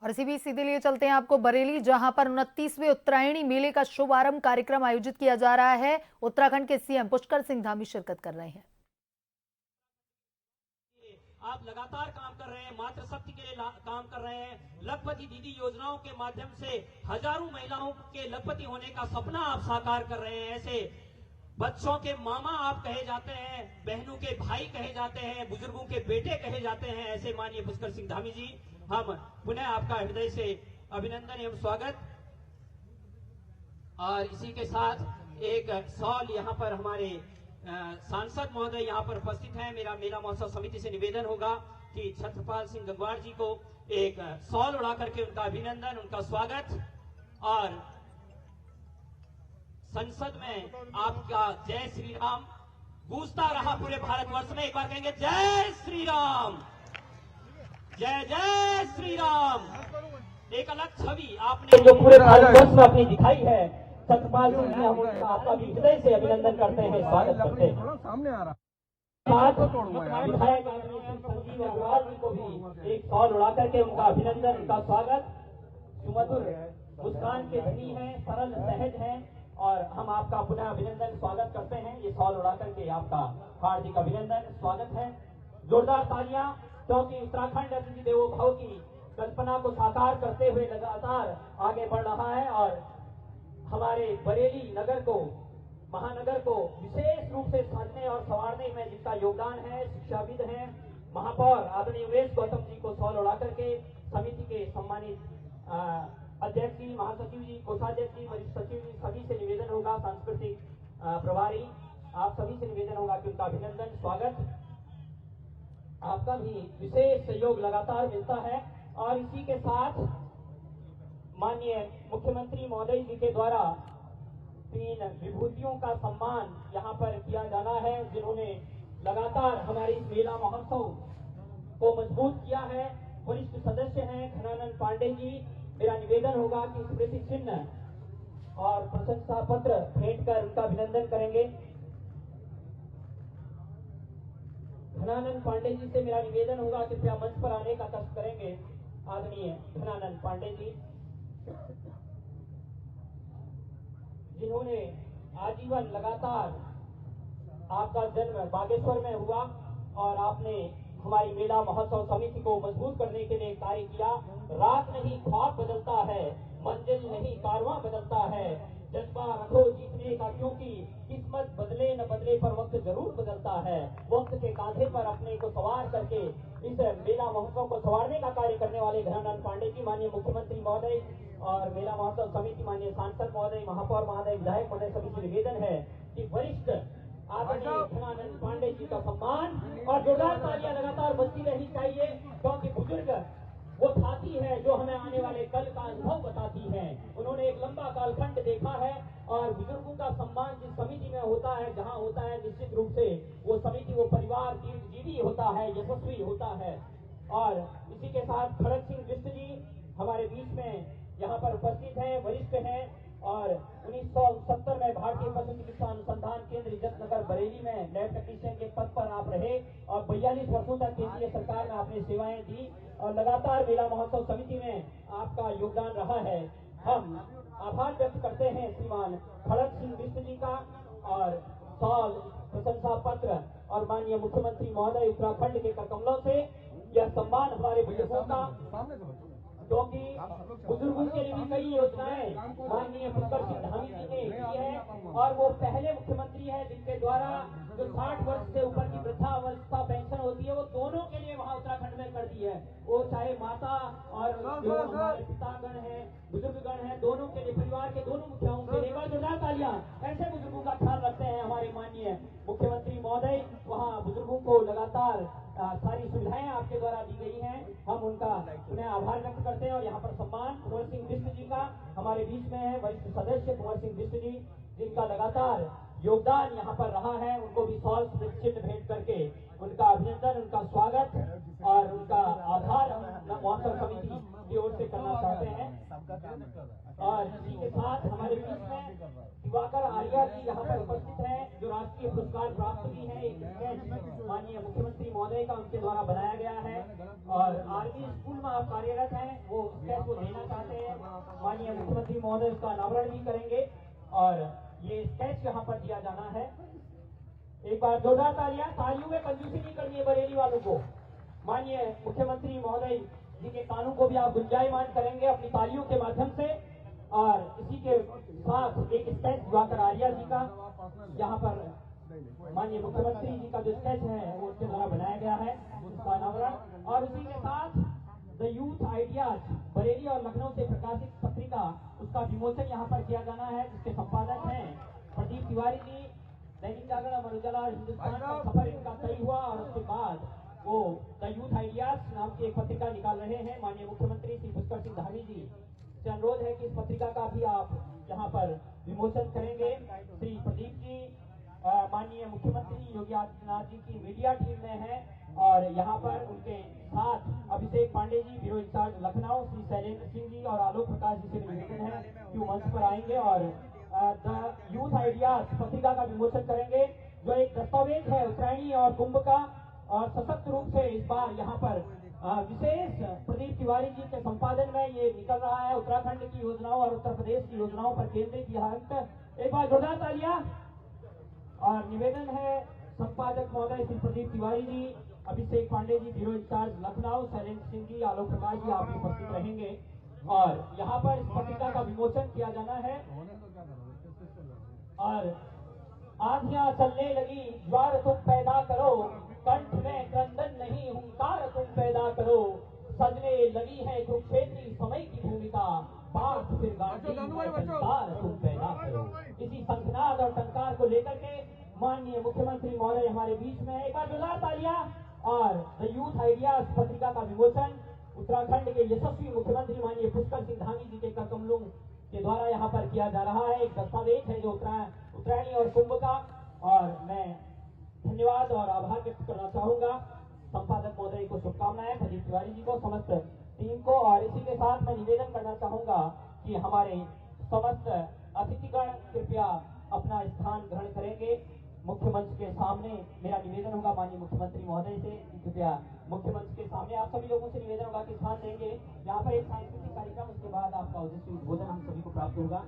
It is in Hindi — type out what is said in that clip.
और इसी बीच सीधे लिए चलते हैं आपको बरेली, जहां पर 29वें उत्तरायणी मेले का शुभारंभ कार्यक्रम आयोजित किया जा रहा है। उत्तराखंड के सीएम पुष्कर सिंह धामी शिरकत कर रहे हैं। आप लगातार काम कर रहे हैं, मातृशक्ति के लिए काम कर रहे हैं। लखपति दीदी योजनाओं के माध्यम से हजारों महिलाओं के लखपति होने का सपना आप साकार कर रहे हैं। ऐसे बच्चों के मामा आप कहे जाते हैं, बहनों के भाई कहे जाते हैं, बुजुर्गों के बेटे कहे जाते हैं। ऐसे माननीय पुष्कर सिंह धामी जी, हम पुनः आपका हृदय से अभिनंदन एवं स्वागत। और इसी के साथ एक सॉल यहाँ पर हमारे सांसद महोदय यहाँ पर उपस्थित हैं। मेरा मेला महोत्सव समिति से निवेदन होगा कि छत्रपाल सिंह गंगवार जी को एक सॉल उड़ा करके उनका अभिनंदन, उनका स्वागत। और संसद में आपका जय श्री राम गूंजता रहा पूरे भारतवर्ष में। एक बार कहेंगे जय श्री राम, जय जय श्री राम। एक अलग छवि आपने जो पूरे भारतवर्ष में अपनी दिखाई है, छत्रपाल सिंह जी, हम आपका भी हृदय से अभिनंदन करते हैं, स्वागत करते हैं। सामने आ रहा विधायक संजीव अग्रवाल जी को भी एक सॉल उड़ा करके उनका अभिनंदन, उनका स्वागत। सुमधुर मुस्कान के धनी हैं, सरल सहज हैं, और हम आपका पुनः अभिनंदन स्वागत करते हैं। ये सॉल उड़ा करके आपका हार्दिक अभिनंदन स्वागत है। जोरदार तालियां, क्योंकि उत्तराखंड अतिथि देवो भव की कल्पना को साकार करते हुए लगातार आगे बढ़ रहा है। और हमारे बरेली नगर को, महानगर को विशेष रूप से साजने और संवारने में जिनका योगदान है, शिक्षाविद हैं, महापौर आदरणीय उमेश गौतम जी को सॉल उड़ा करके समिति के सम्मानित अध्यक्ष जी, महासचिव जी, कोषाध्यक्ष जी, वरिष्ठ सचिव जी, सभी से निवेदन होगा, सांस्कृतिक प्रभारी, आप सभी से निवेदन होगा कि उनका अभिनंदन स्वागत। आपका भी विशेष सहयोग लगातार मिलता है। और इसी के साथ माननीय मुख्यमंत्री महोदय जी के द्वारा 3 विभूतियों का सम्मान यहाँ पर किया जाना है, जिन्होंने लगातार हमारे इस मेला महोत्सव को मजबूत किया है। वरिष्ठ सदस्य हैं घनानंद पांडे जी। मेरा निवेदन होगा कि स्मृति चिन्ह और प्रशंसा पत्र भेंट कर उनका अभिनंदन करेंगे। घनानंद पांडे जी से मेरा निवेदन होगा कि कृपया मंच पर आने का कष्ट करेंगे आदरणीय घनानंद पांडे जी, जिन्होंने आजीवन लगातार, आपका जन्म बागेश्वर में हुआ और आपने हमारी मेला महोत्सव समिति को मजबूत करने के लिए कार्य किया। रात नहीं ख्वाब बदलता है, मंजिल नहीं कारवां बदलता है। जज्बा रखो जीतने का, क्योंकि किस्मत बदले न बदले पर वक्त जरूर बदलता है। वक्त के कांधे पर अपने को सवार करके इस मेला महोत्सव को संवारने का कार्य करने वाले घनानंद पांडे जी, माननीय मुख्यमंत्री महोदय और मेला महोत्सव समिति, माननीय सांसद महोदय, महापौर महोदय, विधायक महोदय, सभी से निवेदन है कि वरिष्ठ आदरणीय घनानंद पांडे जी का सम्मान और जोरदार तालियां लगातार बजती रहनी चाहिए, क्योंकि बुजुर्ग वो साथी है जो हमें आने वाले कल का अनुभव बताती है। उन्होंने एक लंबा कालखंड देखा है और बुजुर्गों का सम्मान जिस समिति में होता है, जहां होता है, निश्चित रूप से वो समिति, वो परिवार दीर्घजीवी होता है, यशस्वी होता है। और इसी के साथ खड़ग सिंह बिष्ट जी हमारे बीच में यहाँ पर उपस्थित हैं, वरिष्ठ हैं और 1970 में भारतीय पशु चिकित्सा अनुसंधान केंद्र इज्जतनगर बरेली में लैब टेक्नीशियन के पद पर आप रहे और 42 वर्षों तक केंद्रीय सरकार में आपने सेवाएं दी और लगातार मेला महोत्सव समिति में आपका योगदान रहा है। हम आभार व्यक्त करते हैं श्रीमान खड़ग सिंह बिष्ट जी का और सॉल, प्रशंसा पत्र और माननीय मुख्यमंत्री महोदय उत्तराखंड के करकमलों से यह सम्मान हमारे बुजुर्गों का, क्योंकि बुजुर्गों के लिए भी कई योजनाएं माननीय पुष्कर सिंह धामी जी ने की है और वो पहले मुख्यमंत्री हैं जिनके द्वारा जो 60 वर्ष से ऊपर की वृद्धावस्था पेंशन होती है वो दोनों के लिए वहाँ उत्तराखंड में कर दी है। वो चाहे माता और जो हमारे पितागण हैं, बुजुर्गगण हैं, दोनों के लिए, परिवार के दोनों मुखियाओं के लिए जोरदार तालियां। ऐसे बुजुर्गों का ख्याल रखते हैं हमारे माननीय मुख्यमंत्री महोदय। वहाँ बुजुर्गों को लगातार सारी सुविधाएं आपके द्वारा दी गई हैं, हम उनका पुनः आभार व्यक्त करते हैं। और यहाँ पर सम्मान कुंवर सिंह बिष्ट जी का हमारे बीच में है, वरिष्ठ सदस्य कुंवर सिंह बिष्ट जी, जिनका लगातार योगदान यहाँ पर रहा है, उनको भी सॉल चिन्ह भेंट करके उनका अभिनंदन, उनका स्वागत और उनका आभार महोत्सव समिति की ओर से करना चाहते हैं। और इसी के साथ हमारे बीच में दिवाकर आर्या जी यहाँ पर उपस्थित हैं, जो राष्ट्रीय पुरस्कार प्राप्त भी है। एक स्केच माननीय मुख्यमंत्री महोदय का उनके द्वारा बनाया गया है और आर्मी स्कूल में आप कार्यरत हैं, वो स्केच माननीय मुख्यमंत्री महोदय उसका अनावरण भी करेंगे और ये स्केच यहाँ पर दिया जाना है। एक बार जोरदार तालियों में कंजूसी नहीं करनी है बरेली वालों को। माननीय मुख्यमंत्री महोदय जी के कानों को भी आप गुंजायमान करेंगे अपनी तालियों के माध्यम से और इसी के साथ एक स्केच दिवाकर आर्या जी का यहाँ पर माननीय मुख्यमंत्री जी का जो स्केच है वो उसके द्वारा बनाया गया है उसका अनावरण और उसी के साथ द यूथ आइडियाज बरेली और लखनऊ से प्रकाशित पत्रिका उसका विमोचन यहाँ पर किया जाना है जिसके संपादक हैं प्रदीप तिवारी जी। दैनिक जागरण अमर उजाला और हिंदुस्तान का सफर इनका तय हुआ और उसके बाद वो द यूथ आइडियाज नाम की एक पत्रिका निकाल रहे हैं। माननीय मुख्यमंत्री श्री पुष्कर सिंह धामी जी से अनुरोध है कि इस पत्रिका का भी आप यहाँ पर विमोचन करेंगे। श्री प्रदीप जी माननीय मुख्यमंत्री योगी आदित्यनाथ जी की मीडिया टीम में है और यहाँ पर उनके साथ अभिषेक पांडे जी ब्यूरो इंचार्ज लखनऊ, श्री शैलेंद्र सिंह जी और आलोक प्रकाश जी से निवेदन है कि वो मंच पर आएंगे और द यूथ आइडियाज पत्रिका का विमोचन करेंगे जो एक दस्तावेज है उत्तरायणी और कुंभ का और सशक्त रूप से इस बार यहाँ पर विशेष प्रदीप तिवारी जी के संपादन में ये निकल रहा है। उत्तराखंड की योजनाओं और उत्तर प्रदेश की योजनाओं पर केंद्रित यह अंक। एक बार जोरदार तालियां और निवेदन है संपादक महोदय श्री प्रदीप तिवारी जी, अभिषेक पांडे जी ब्यूरो इंचार्ज लखनऊ, शैलेंद्र सिंह जी, आलोक प्रकाश जी आप उपस्थित रहेंगे और यहाँ पर इस पत्रिका का विमोचन किया जाना है। और आंधियां चलने लगी ज्वार तुम पैदा करो, कंठ में क्रंदन नहीं हुंकार तुम पैदा करो, सजने लगी है कुरुक्षेत्री समय की भूमिका, बात फिर गांधी टंकार तुम पैदा करो। इसी शंखनाद और टंकार को लेकर के माननीय मुख्यमंत्री महोदय हमारे बीच में है। एक बार जोरदार तालियां और द यूथ आइडियाज पत्रिका का विमोचन उत्तराखंड के यशस्वी मुख्यमंत्री माननीय पुष्कर सिंह धामी जी के करकमलों के द्वारा यहाँ पर किया जा रहा है। एक दस्तावेज है जो उत्तरायणी और कुंभ का और मैं धन्यवाद और आभार व्यक्त करना चाहूंगा संपादक महोदय को, शुभकामनाएं प्रदीप तिवारी जी को, समस्त टीम को और इसी के साथ मैं निवेदन करना चाहूंगा कि हमारे समस्त अतिथिगण कृपया अपना स्थान ग्रहण करेंगे मुख्य मंच के सामने। मेरा निवेदन होगा माननीय मुख्यमंत्री महोदय से कि कृपया मुख्य मंच के सामने आप सभी लोगों से निवेदन होगा कि स्थान देंगे। यहाँ पर एक सांस्कृतिक कार्यक्रम उसके बाद आपका ओजस्वी उद्बोधन हम सभी को प्राप्त होगा।